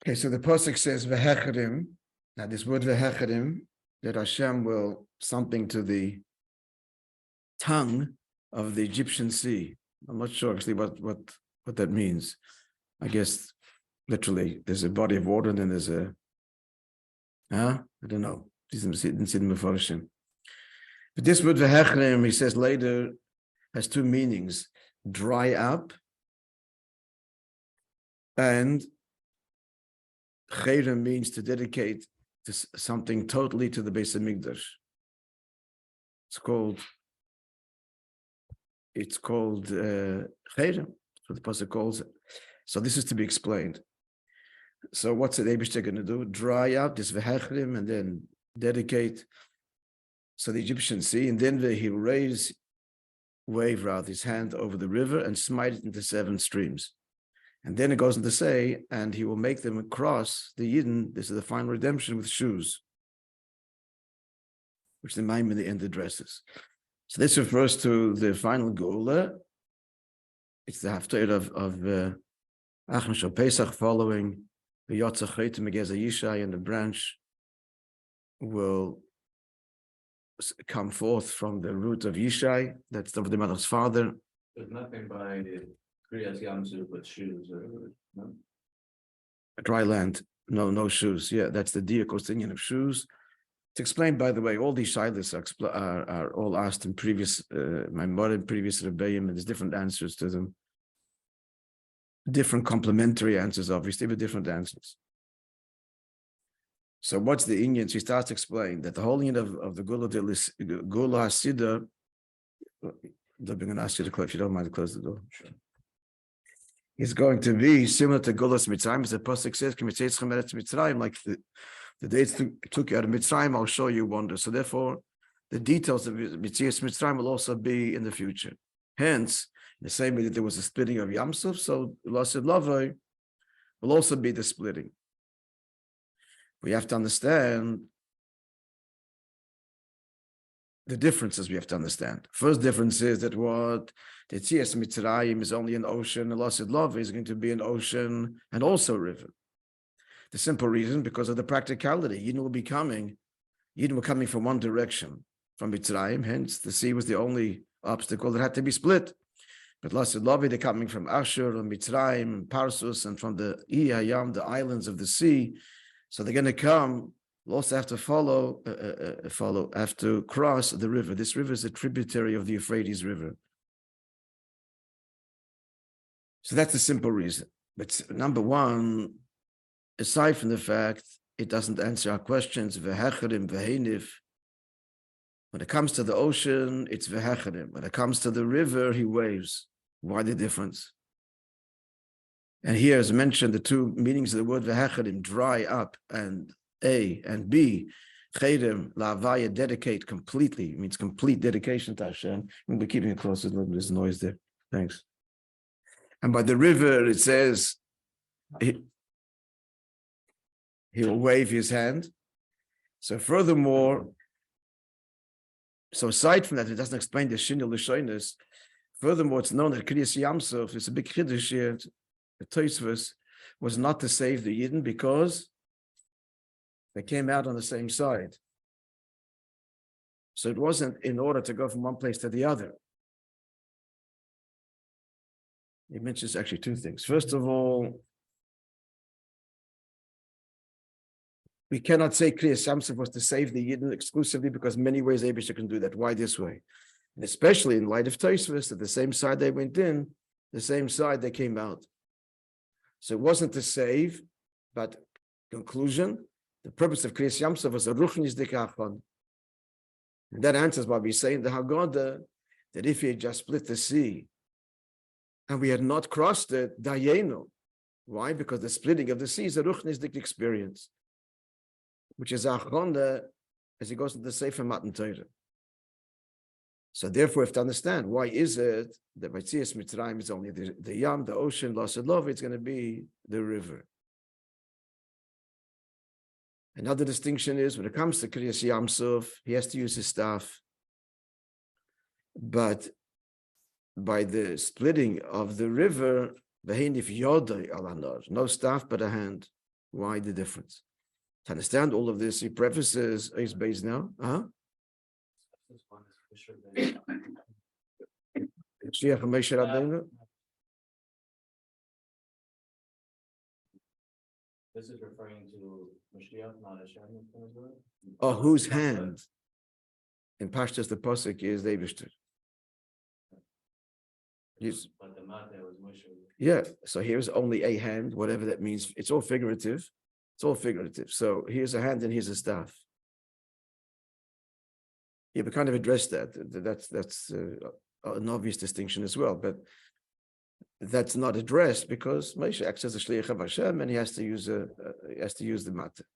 Okay, so the pasuk says "V'hecharim." Now, this word "v'hecharim," that Hashem will something to the tongue of the Egyptian sea. I'm not sure actually what that means. I guess literally, there's a body of water, and then there's a. I don't know. Didn't see the Mefarshim. But this word "v'hecharim," he says later, has two meanings: dry up, and Chayrim means to dedicate to something totally to the Beis Hamikdash. It's called Chayrim. That's what the pasuk calls it. So this is to be explained. So what's the Eibishter going to do? Dry up this v'hechrim and then dedicate. So the Egyptian sea, and then he wave his hand over the river and smite it into 7 streams. And then it goes on to say, and he will make them cross the Yidden. This is the final redemption with shoes, which the Maim in the end addresses. So this refers to the final Geula. It's the haftarah of Achron Shel Pesach following the Yotzach Megeza Yishai, and the branch will come forth from the root of Yishai. That's the mother's father. There's nothing by Kriyas Yamsuf with shoes or no? Dry land, no shoes. Yeah, that's the Diakostinian of shoes. It's explained, by the way, all these shilas are all asked in previous Maimor and previous Rabbeim, and there's different answers to them. Different complementary answers, obviously, but different answers. So what's the Indian? So he starts to explain that the whole Indian of the Gula Hasidah, I'm going to ask you to close, if you don't mind to close the door. Sure. Is going to be similar to Gulas Mitzrayim, as the pasuk says, like the days took you out of Mitzrayim, I'll show you wonders. So therefore, the details of Mitzias Mitzrayim will also be in the future. Hence, in the same way that there was a splitting of Yamsuf, so Lasid Lavoi will also be the splitting. We have to understand the differences we have to understand. First difference is that what the Tzias Mitzrayim is only an ocean, and Lasid Lavoi is going to be an ocean and also a river. The simple reason, because of the practicality. Yidden were coming from one direction, from Mitzrayim, hence the sea was the only obstacle that had to be split. But Lasid Lavoi, they're coming from Ashur and Mitzrayim, Parsus, and from the Iyayam, the islands of the sea. So they're going to come, we'll also have to have to cross the river. This river is a tributary of the Euphrates River. So that's the simple reason. But number one, aside from the fact it doesn't answer our questions, v'hecharim, v'heinif. When it comes to the ocean, it's v'hecharim. When it comes to the river, he waves. Why the difference? And here, as mentioned, the two meanings of the word v'hecharim, dry up, and A, and B, chayrim, la'avaya, dedicate completely, means complete dedication to Hashem. We'll be keeping it close, there's noise there. Thanks. And by the river, it says, he will wave his hand. So furthermore, so aside from that, it doesn't explain the Shinil L'Shoinus. Furthermore, it's known that Kriyas Yamsuf, it's a big chiddush here, the Tosfos, was not to save the Yidden because they came out on the same side. So it wasn't in order to go from one place to the other. He mentions actually two things. First of all, we cannot say Kriyas Yamsuf was to save the Yidden exclusively because many ways Eibishter can do that. Why this way? And especially in light of Tosfos, that the same side they went in, the same side they came out. So it wasn't to save, but conclusion, the purpose of Kriyas Yamsuf was a ruchnis dekachon. And that answers why we say in the Haggadah that if he had just split the sea and we had not crossed it, dayenu. Why? Because the splitting of the sea is a ruchnis dik experience, which is Achron as he goes into the Sefer Matan Torah. So therefore, we have to understand, why is it that Mitzias Mitzrayim is only the Yam, the ocean, Lasid Lavoi, it's going to be the river. Another distinction is, when it comes to Kriyas Yamsuf, he has to use his staff. But by the splitting of the river, no staff but a hand. Why the difference? To understand all of this, he prefaces his base now. Shliach Moishe Rabbeinu. This is referring to Mashiach, not Hashem. Oh, whose hand? In Pashtus, the pasuk is the Eibishter. Yes. But the matter was Moishe. Yeah. So here's only a hand, whatever that means. It's all figurative. It's all figurative. So here's a hand and here's a staff. Yeah, we kind of addressed that. That's an obvious distinction as well, but that's not addressed because Moishe acts as a shliach of Hashem, and he has to use the matter.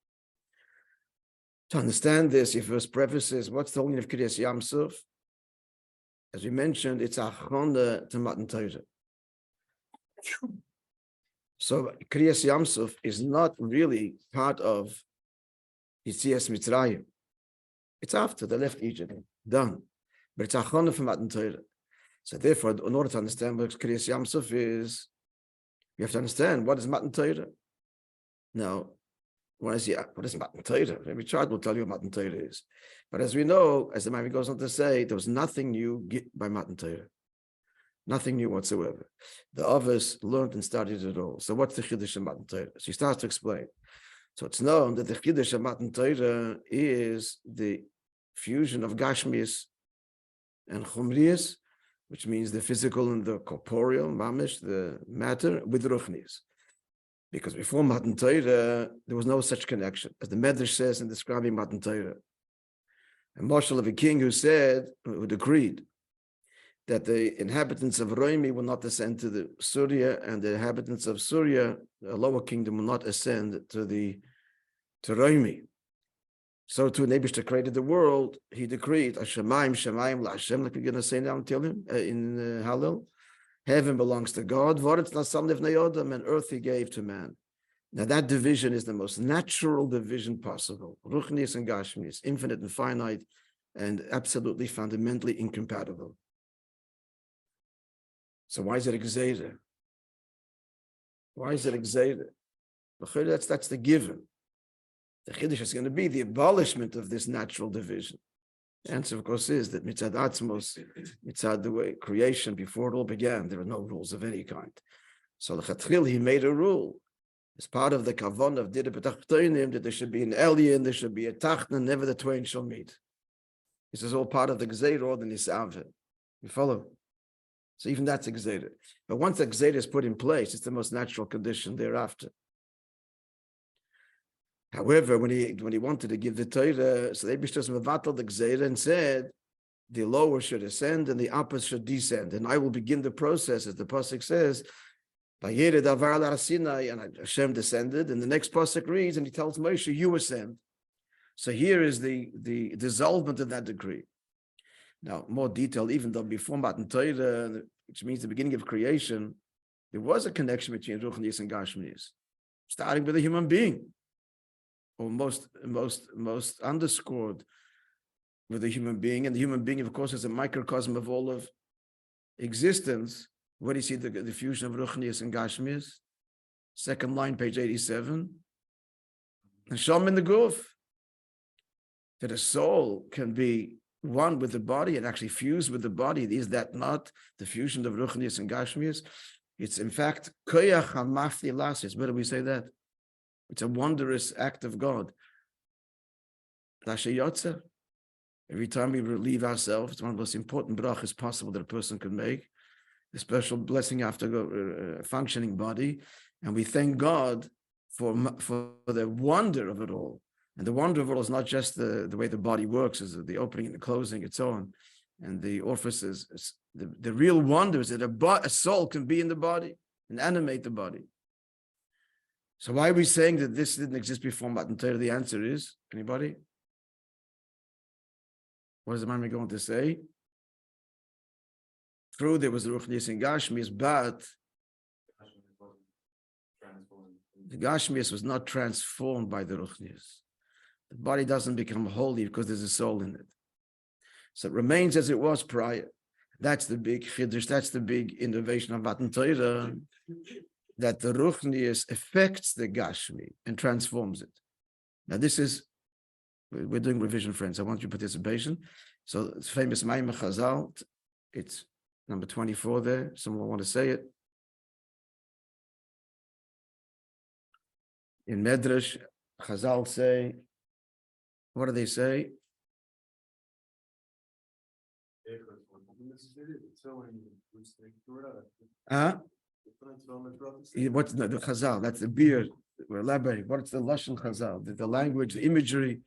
To understand this, he first prefaces what's the holding of Kriyas Yamsuf. As we mentioned, it's Achron to Matan Torah. So Kriyas Yamsuf is not really part of Yitzias Mitzrayim. It's after they left Egypt, done. But it's Achron for Matan Torah. So therefore, in order to understand what Kriyas Yamsuf is, you have to understand what is Matan Torah. Now, what is Matan Torah? Every child will tell you what Matan Torah is. But as we know, as the Maimon goes on to say, there was nothing new by Matan Torah. Nothing new whatsoever. The others learned and studied it all. So what's the Chiddush of Matan Torah? So he starts to explain. So it's known that the Chiddush of Matan Torah is the fusion of Gashmias and Chumrias, which means the physical and the corporeal, mamish, the matter, with Ruchnias. Because before Matan Torah, there was no such connection. As the Medrash says in describing Matan Torah, a marshal of a king who decreed that the inhabitants of Roimi will not ascend to the Surya, and the inhabitants of Surya, a lower kingdom, will not ascend to Roimi. So to Nebuchadnezzar created the world, he decreed, Shemayim LaHashem, like we're going to say now and tell him in Hallel. Heaven belongs to God, and earth he gave to man. Now that division is the most natural division possible. Ruchnius and Gashmius, infinite and finite, and absolutely fundamentally incompatible. So why is it Gzeira? Why is it Gzeira? That's the given. The Chiddush is going to be the abolishment of this natural division. The answer, of course, is that mitzad atzmos, mitzad the way creation before it all began, there are no rules of any kind. So l'chatchil, he made a rule as part of the kavon of Dida B'tachtonim that there should be an Elyon, there should be a Tachna, never the twain shall meet. This is all part of the Gzeira, the Nisaveh. You follow? So even that's a Gzeira. But once the Gzeira is put in place, it's the most natural condition thereafter. However, when he wanted to give the Torah, so they just mevatel the Gzeira and said, the lower should ascend and the upper should descend. And I will begin the process, as the pasuk says, and Hashem descended. And the next pasuk reads, and he tells Moishe, you ascend. So here is the dissolvement of that decree. Now, more detail, even though before Matan Torah, which means the beginning of creation, there was a connection between Ruchnius and Gashmius, starting with a human being. Or most underscored with the human being, and the human being, of course, is a microcosm of all of existence. Where do you see the fusion of Ruchnius and Gashmius? Second line, page 87. And Shom in the Guf, that a soul can be one with the body and actually fuse with the body. Is that not the fusion of Ruchnius and Gashmius? It's in fact koyach hamafti lasis. Where do we say that? It's a wondrous act of God. Every time we relieve ourselves, it's one of the most important brachas possible that a person could make. A special blessing after a functioning body. And we thank God for the wonder of it all. And the wonder of it all is not just the way the body works, is the opening and the closing and so on. And the orifices. The real wonder is that a soul can be in the body and animate the body. So why are we saying that this didn't exist before Matan Torah? The answer is, anybody? What is the Maimon going to say? True, there was the Ruchnius and Gashmius, but the Gashmius was not transformed by the Ruchnius. The body doesn't become holy because there's a soul in it. So it remains as it was prior. That's the big chiddush, that's the big innovation of Matan Torah. that the Ruchnius affects the Gashmi and transforms it. Now this is, we're doing revision, friends. I want your participation. So it's famous Maimon Chazal. It's number 24 there. Someone want to say it? In Medrash, Chazal say, what do they say? What's the Chazal? That's the beer. We're elaborating. What's the Lashon Chazal? The language, the imagery.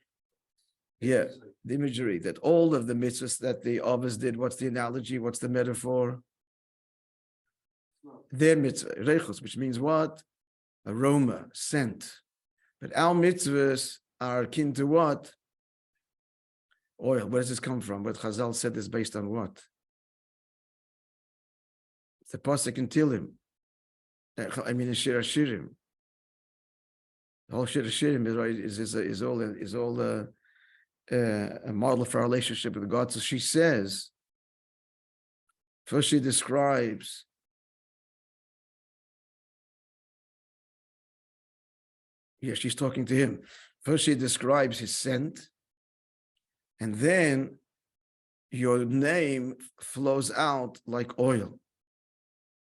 Yeah, the imagery that all of the mitzvahs that the Avos did. What's the analogy? What's the metaphor? Their mitzvah, reichos, which means what? Aroma, scent. But our mitzvahs are akin to what? Oil. Where does this come from? What Chazal said is based on what? It's the pasuk in Tilim. I mean, in Shir Hashirim. The whole Shir Hashirim is all a model for our relationship with God. So she says, first she describes she's talking to him. First she describes his scent, and then your name flows out like oil,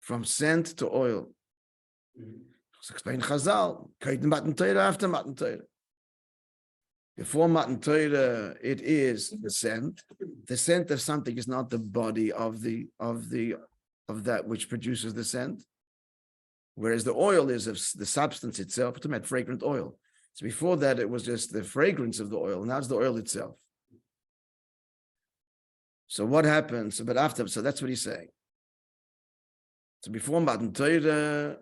from scent to oil. So explain Chazal, Matan Torah after Matan Torah. Before Matan Torah, it is the scent. The scent of something is not the body of that which produces the scent, whereas the oil is of the substance itself. It's about fragrant oil. So before that, it was just the fragrance of the oil. Now it's the oil itself. So what happens? But after, so that's what he's saying. So before Matan Torah,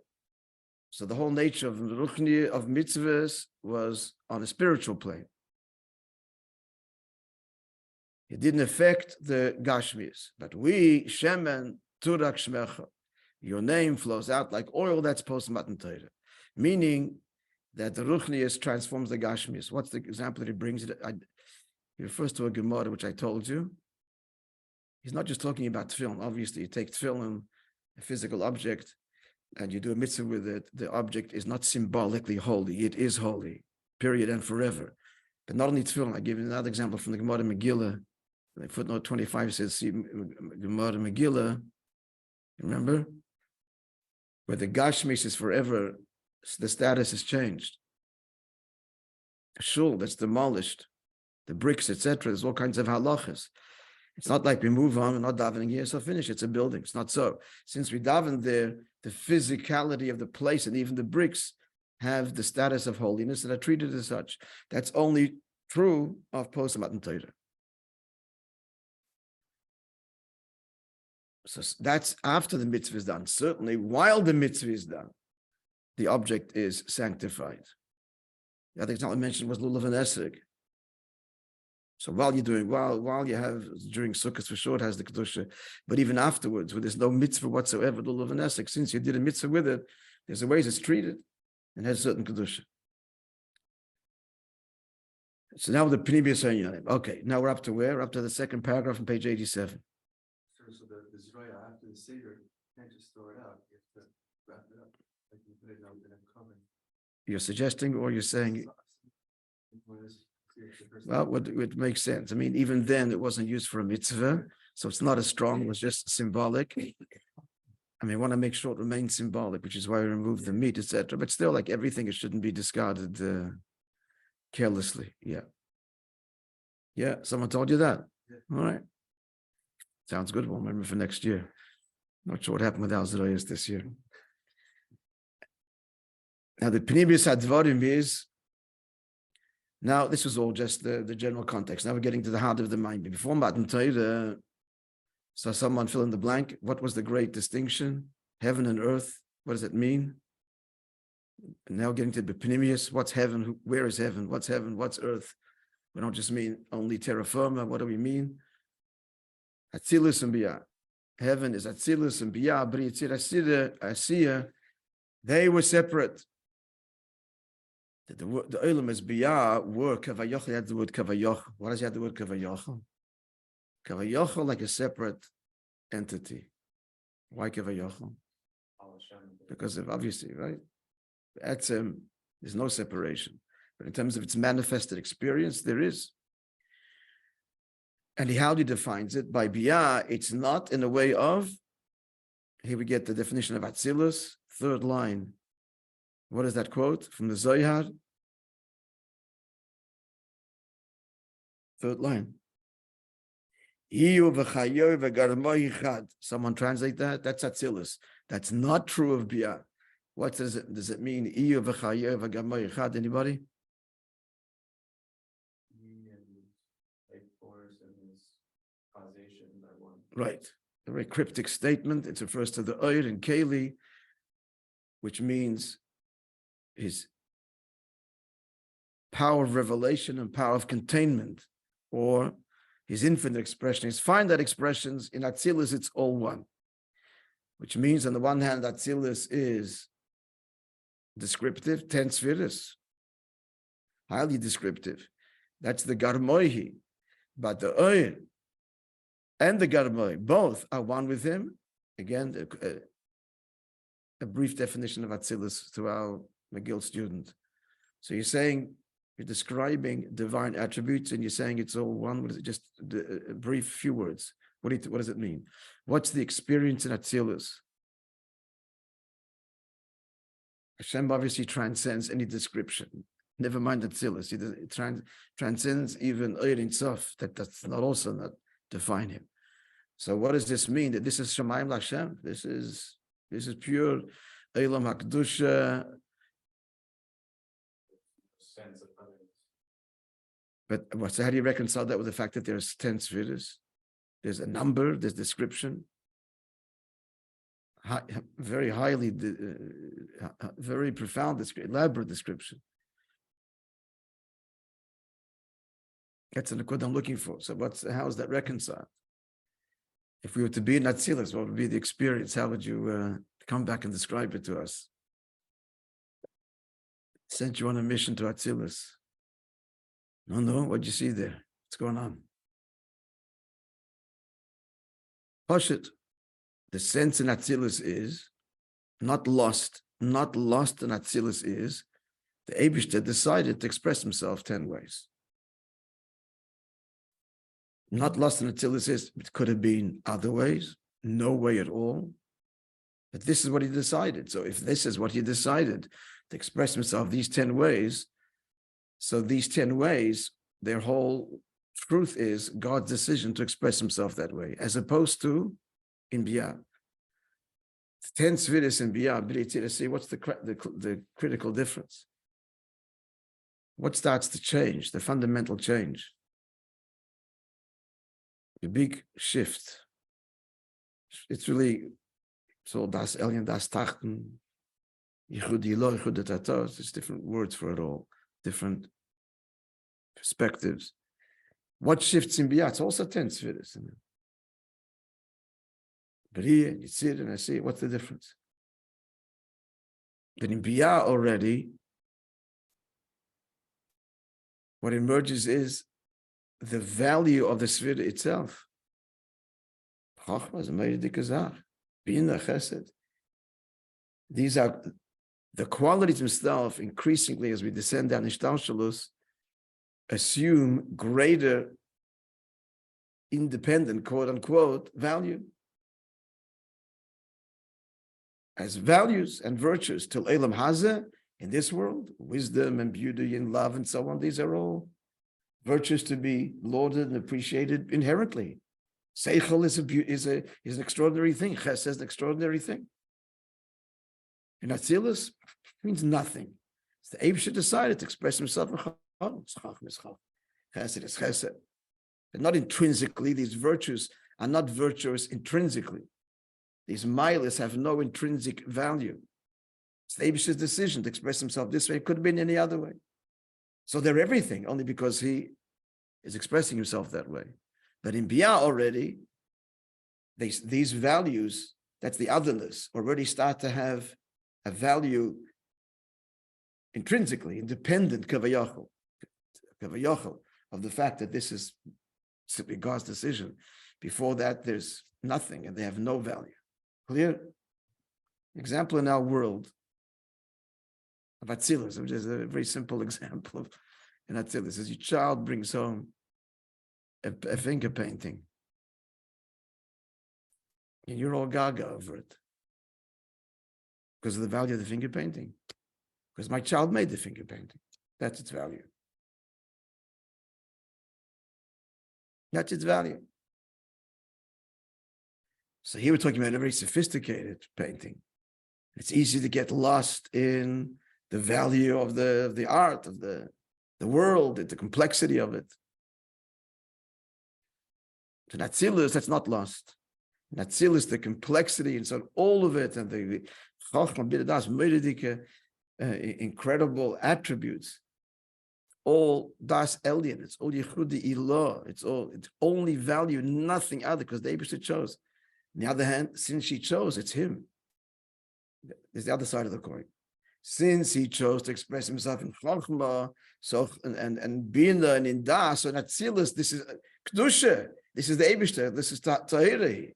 so the whole nature of Ruchni, of mitzvahs, was on a spiritual plane. It didn't affect the Gashmis, but we, Shemen, Turak Shmecha, your name flows out like oil. That's post Matan Torah, meaning that the Ruchnius transforms the Gashmis. What's the example that he brings? He refers to a Gemara, which I told you. He's not just talking about tefillin. Obviously, you take tefillin, a physical object, and you do a mitzvah with it. The object is not symbolically holy. It is holy, period, and forever. But not only tefillin. I give you another example from the Gemara Megillah. Like footnote 25 says, see, Gemara Megillah, remember? Where the Gashmis is forever, the status is changed. A shul that's demolished, the bricks, etc. There's all kinds of halachas. It's not like we move on, we're not davening here, so finish. It's a building. It's not so. Since we daven there, the physicality of the place and even the bricks have the status of holiness and are treated as such. That's only true of post Matan Torah. So that's after the mitzvah is done. Certainly, while the mitzvah is done, the object is sanctified. The other example I mentioned was lulav and esrog. So while you're doing, while you have, during Sukkot for sure, it has the Kedusha, but even afterwards, where there's no mitzvah whatsoever, lulav and esrog, since you did a mitzvah with it, there's a ways it's treated and has certain Kedusha. So now the Pnimiyus Ha'inyanim. Okay, now we're up to where? We're up to the second paragraph on page 87. So the Zraya after the Seder, you can't just throw it out. You have to wrap it up. Like you put it out in a comment. You're suggesting, or you're saying, well, it makes sense. I mean, even then it wasn't used for a mitzvah, so it's not as strong, it was just symbolic. I mean, I want to make sure it remains symbolic, which is why we removed the meat, etc. But still, like everything, it shouldn't be discarded carelessly. Yeah, someone told you that? All right. Sounds good. We'll remember for next year. Not sure what happened with Al-Zerayas this year. Now, the Pnimiyus Hadvarim is, now this was all just the general context. Now we're getting to the heart of the mind. Before Matan Torah, so someone fill in the blank. What was the great distinction? Heaven and earth. What does it mean? And now getting to the Pnimiyus. What's heaven? Where is heaven? What's heaven? What's earth? We don't just mean only terra firma. What do we mean? Atzilus and Biyah. Heaven is Atzilus and Biyah. Bri Yitzir Asiya. They were separate. The Olam is Biyah were Kavayoch. Had the word Kavayoch. What does he have the word Kavayoch? Kavayoch like a separate entity. Why Kavayoch? because of obviously, right? Etzem, there's no separation. But in terms of its manifested experience, there is. And how he defines it? By Biyah, it's not in a way of, here we get the definition of Atzilus, third line. What is that quote from the Zohar? Third line. Someone translate that? That's Atzilus. That's not true of Biyah. What does it mean? Anybody? Right. A very cryptic statement. It refers to the Oir and Keli, which means his power of revelation and power of containment, or his infinite expression. His finite expressions in Atzilus, it's all one. Which means, on the one hand, Atzilus is descriptive, 10 spheres, highly descriptive. That's the Garmoihi. But the Oir and the Garmoy, both are one with him. Again, a brief definition of Atzilus to our McGill student. So you're saying, you're describing divine attributes and you're saying it's all one. What is it? Just a brief few words. What does it mean? What's the experience in Atzilus? Hashem obviously transcends any description. Never mind Atzilus. It transcends even Ein Sof. That's not also not define him. So what does this mean? That this is Shemayim L'Hashem? This is pure Eilam HaKdusha. But so how do you reconcile that with the fact that there's 10 spheres? There's a number, there's description. Very highly, very profound, elaborate description. That's the code I'm looking for. So how is that reconciled? If we were to be in Atzilus, what would be the experience? How would you come back and describe it to us? Sent you on a mission to Atzilus. No, what'd you see there? What's going on? Pashut, the sense in Atzilus is not lost. Not lost in Atzilus is the Eibishter decided to express himself 10 ways. Not lost in Atzilus is, it could have been other ways, no way at all. But this is what he decided. So if this is what he decided to express himself these 10 ways, so these 10 ways, their whole truth is God's decision to express himself that way, as opposed to in Biyah. 10 Sviris in Biyah, see what's the critical difference? What starts to change, the fundamental change? The big shift. It's really so das Elyon, das Tachten, Yichud Yilo, Yichud Tatos. There's different words for it all, different perspectives. What shifts in Biyah? It's also 10 spheres. Bria, Yitzir, and I see, what's the difference? But in Biyah already, what emerges is the value of the sphere itself. These are the qualities themselves. Increasingly, as we descend down Ishtalshalus, assume greater independent, quote unquote, value as values and virtues till Elam Hazeh in this world, wisdom and beauty and love and so on. These are all virtues to be lauded and appreciated inherently. Seichel is an extraordinary thing. Chesed is an extraordinary thing. In Atzilus, means nothing. It's the Eibshter decided to express himself in Chesed is Chesed. But not intrinsically. These virtues are not virtuous intrinsically. These milas have no intrinsic value. It's the Eibshter's decision to express himself this way. It could have been any other way. So they're everything, only because he is expressing himself that way. But in Biyah already, these values, that's the otherness, already start to have a value intrinsically, independent, kavayachal, of the fact that this is simply God's decision. Before that, there's nothing, and they have no value. Clear? Example in our world of Atzilus, which is a very simple example of in Atzilus, is your child brings home a finger painting. And you're all gaga over it because of the value of the finger painting. Because my child made the finger painting. That's its value. That's its value. So here we're talking about a very sophisticated painting. It's easy to get lost in the value of the art, of the world, the complexity of it. In Atzilus, that's not lost. In Atzilus, the complexity, and so all of it, and the incredible attributes, all das Elyon, it's all Yechudi Ilah, it's only value, nothing other, because the Eibusher chose. On the other hand, since she chose, it's him. There's the other side of the coin. Since he chose to express himself in Chachma, so and being there and in Das, so in Atzilus, this is Kedusha, this is the Eibusher, this is Tahiri.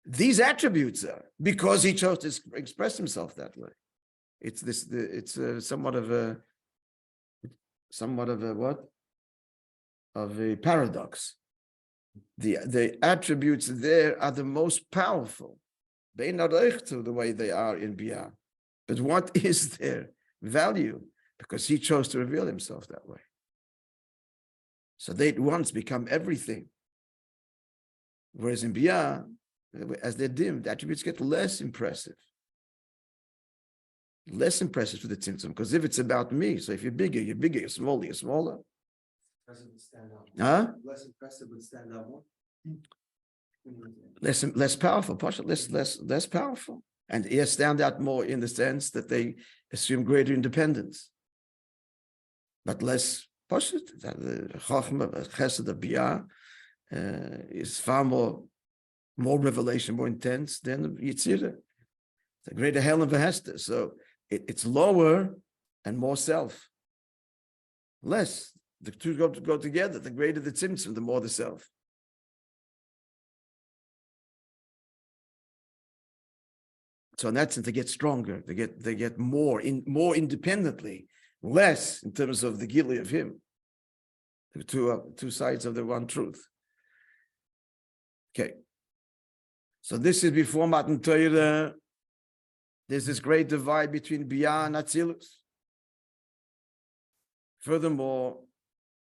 These attributes are because he chose to express himself that way. It's somewhat of a what? Of a paradox. The attributes there are the most powerful. They not to the way they are in Biyah. But what is their value? Because he chose to reveal himself that way. So they at once become everything. Whereas in Biyah, as they're dim, the attributes get less impressive. Less impressive to the tzimtzum. Because if it's about me, so if you're bigger, you're smaller, you're smaller. Stand out. Huh? Less impressive, but stand out more. Less powerful, less powerful. And yes, stand out more in the sense that they assume greater independence. But less poshut. The Chachma, Chesed of Biyah is far more revelation, more intense than Yitzirah. The greater hell of Hester. So it's lower and more self. Less. The two go together. The greater the tzimtzum, the more the self. So in that sense, they get stronger. They get more independently, less in terms of the gili of him. The two sides of the one truth. Okay. So this is before Matan Torah. There's this great divide between Biyah and Atzilus. Furthermore,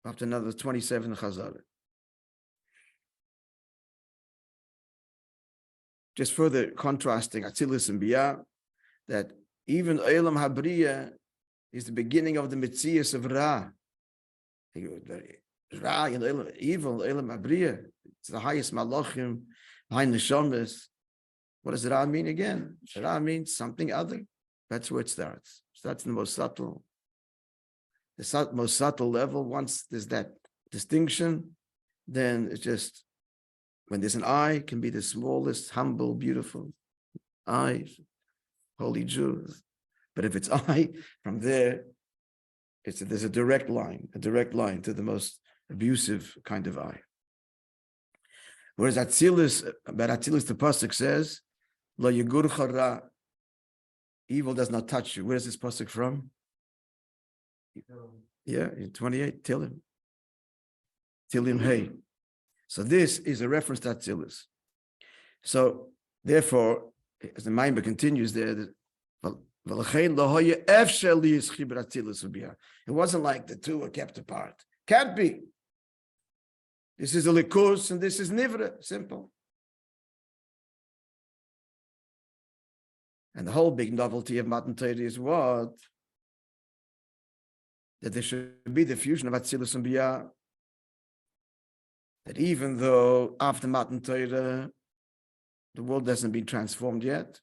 after another 27 Chazal. Just further contrasting Atzilus and Biyah, that even Olam Habriya is the beginning of the Metzias of Ra. Ra, evil, Olam Habriya. It's the highest Malachim, high Neshamas. What does Ra mean again? Ra means something other. That's where it starts. It starts in the most subtle. The most subtle level. Once there's that distinction, then it's just, when there's an eye, it can be the smallest, humble, beautiful eye, holy Jews. But if it's eye, from there, there's a direct line to the most abusive kind of eye. Whereas Atzilus, about Atzilus, the pasuk says, "Lo yegurcha ra," evil does not touch you. Where's this pasuk from? Yeah, in 28, Tilim Hey. So this is a reference to Atzilus. So therefore, as the Maamer continues there, it wasn't like the two were kept apart. Can't be. This is a likus and this is nivra. Simple. And the whole big novelty of Matan Torah is what? That there should be the fusion of Atzilus and Biyah. That even though after Matan Torah, the world hasn't been transformed yet.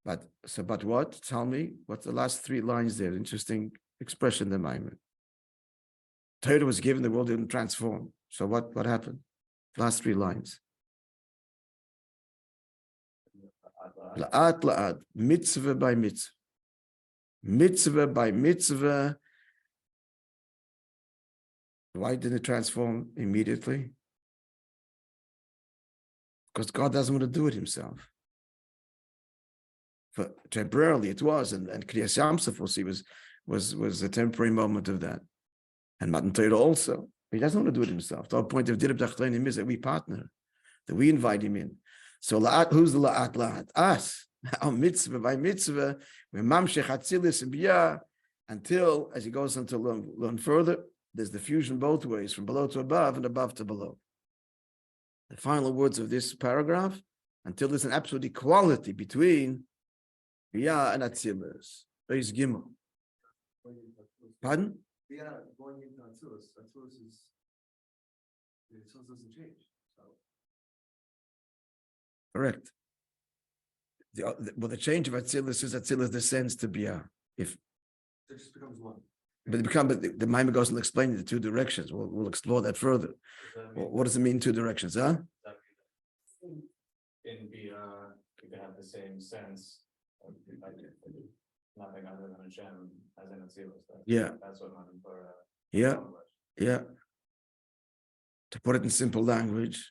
But what? Tell me, what's the last three lines there? Interesting expression, the Maamer. Torah was given, the world didn't transform. So what happened? Last three lines. La'at la'at, mitzvah by mitzvah. Mitzvah by mitzvah. Why didn't it transform immediately? because God doesn't want to do it himself. For temporarily it was, and Kriyas Yamsuf was a temporary moment of that. And Matan Torah also. He doesn't want to do it himself. The whole point of Dirib Tachtonim is that we partner, that we invite him in. So who's the La'at? Us. Our mitzvah by mitzvah, we're Mamshech Hatzilis and Biyah, until, as he goes on to learn further, there's the fusion both ways, from below to above and above to below. The final words of this paragraph, until there's an absolute equality between Biyah and Hatzilis. Beis Gimel. Pardon? Yeah, going into Atzilus. Atzilus doesn't change. So. Correct. The change of Atzilus descends to Biyah. If it just becomes one. But the Maimon goes and explains the two directions. We'll explore that further. What does it mean, two directions, huh? In Biyah, you can have the same sense of nothing other than Hashem as in Atzilus. Yeah. That's what Matan Torah. Yeah. Yeah. To put it in simple language.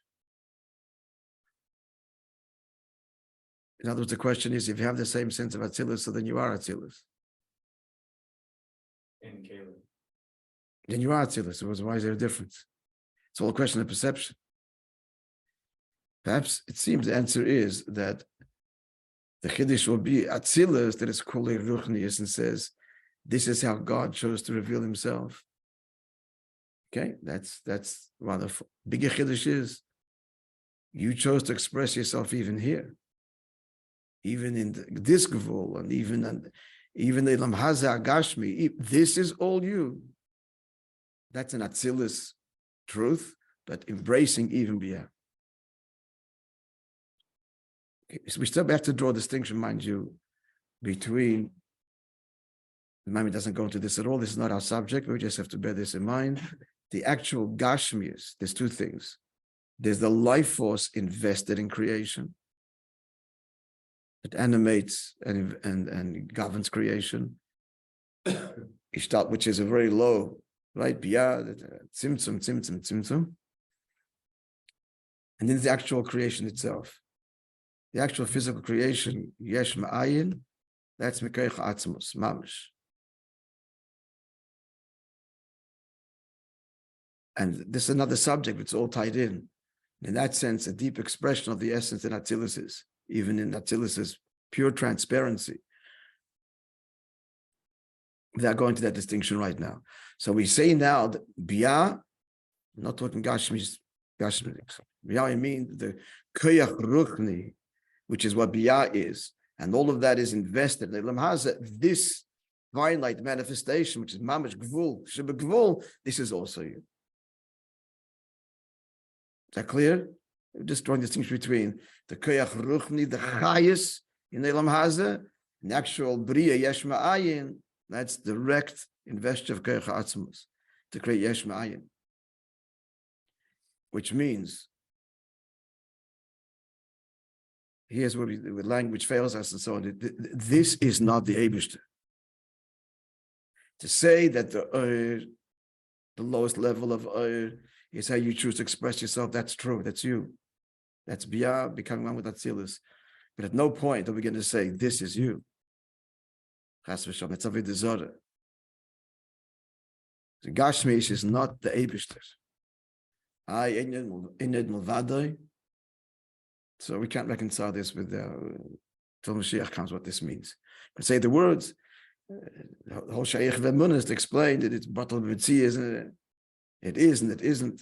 In other words, the question is, if you have the same sense of Atzilus, so then you are Atzilus. In Caleb. Then you are Atzilus. So why is there a difference? It's all a question of perception. Perhaps it seems the answer is that the Chiddush will be Atzilus that is Kulei Ruchnius and says, this is how God chose to reveal himself. Okay, that's wonderful. Bigger Chiddush is, you chose to express yourself even here. Even in this Gvul, and even the Lam Haza Agashmi, this is all you. That's an Atzilus truth, but embracing even Biyah. So we still have to draw a distinction, mind you, between, the Maimon doesn't go into this at all, this is not our subject, but we just have to bear this in mind. The actual Gashmius, there's two things. There's the life force invested in creation. It animates and governs creation. Ishtat, which is a very low, right? Biyah, tzimtzum. And then the actual creation itself. The actual physical creation, yesh ma'ayin, that's mikeich atzmos, mamish. And this is another subject, but it's all tied in. In that sense, a deep expression of the essence in Atzilus is, even in Atzilus's pure transparency. Without going to that distinction right now. So we say now that Biyah, I'm not talking Gashmi's, Biyah, I mean the Koyach Ruchni, which is what Biyah is, and all of that is invested in this finite manifestation, which is Mamash Gvul, Sheba Gvul, this is also you. Is that clear? We're just drawing distinction between the Koyach Ruchni, the Chayis in Elam Hazeh, and the actual Bria Yesh Ma'ayin, that's direct investure of Koyach Atzmos to create Yesh Ma'ayin. Which means, here's where the language fails us and so on. This is not the Eibishter. To say that the lowest level of is how you choose to express yourself, that's true, that's you. That's Biyah, becoming one with Atzilus. But at no point are we going to say, this is you. Chas v'shalom, it's Avodah Zarah. The Gashmish is not the Eibishter. I Ined Mulvadai. So we can't reconcile this with till Mashiach comes what this means. But say the words, the whole Shaykh Ve'emunah is to explain that it's Batal B'tzi, isn't it? It is and it isn't.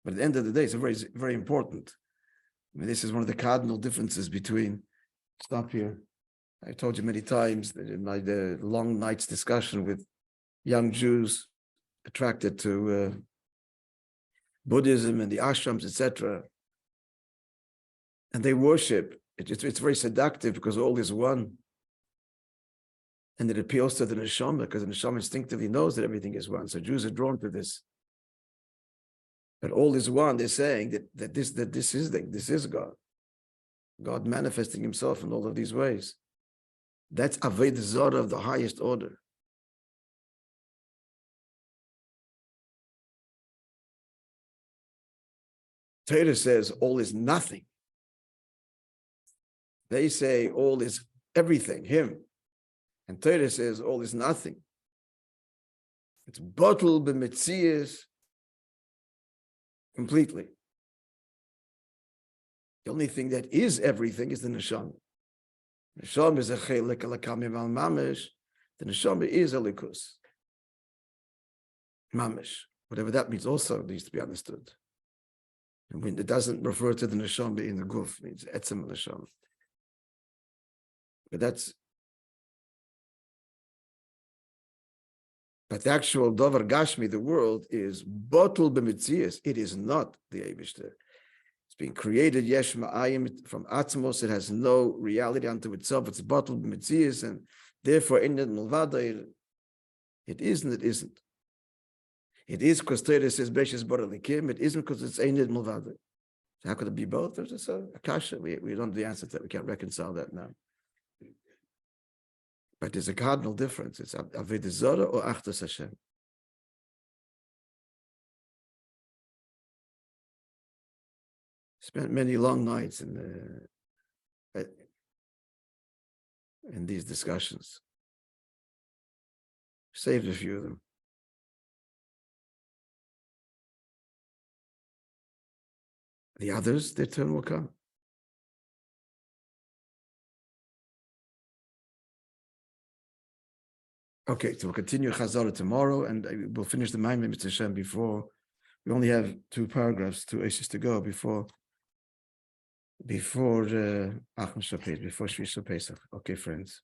But at the end of the day, it's very, very important. I mean, this is one of the cardinal differences between, stop here. I told you many times that in my long night's discussion with young Jews attracted to Buddhism and the ashrams, etc. And they worship. It's very seductive because all is one. And it appeals to the neshama because the neshama instinctively knows that everything is one. So Jews are drawn to this. But all is one. They're saying that this is God. God manifesting himself in all of these ways. That's Avodah Zarah of the highest order. Torah says all is nothing. They say all is everything, him. And Torah says all is nothing. It's bottled b'metzias completely. The only thing that is everything is the neshama. Neshama is a chelik alakam al mamish. The neshama is a likus. Mamish. Whatever that means also needs to be understood. And when it doesn't refer to the neshama in the guf, it means etzem neshama. But the actual Dover Gashmi, the world, is bottled b'mitzias. It is not the Eibishter. It's being created, yesh ma'ayim, from Atmos. It has no reality unto itself. It's bottled b'mitzias, and therefore, it isn't, it isn't. It is because Torah says, Beishas Bara Likim. It isn't because it's Einid Mulvada. So how could it be both? There's just a kasha. We don't have the answer to that. We can't reconcile that now. But there's a cardinal difference. It's Avodah Zarah or Achdos Hashem. Spent many long nights in these discussions. Saved a few of them. The others, their turn will come. Okay, so we'll continue Chazorah tomorrow, and we'll finish the Maimon Mitzvah Hashem before. We only have 2 paragraphs, 2 issues to go before Achron Shapes, before Shvi Pesach. Okay, friends.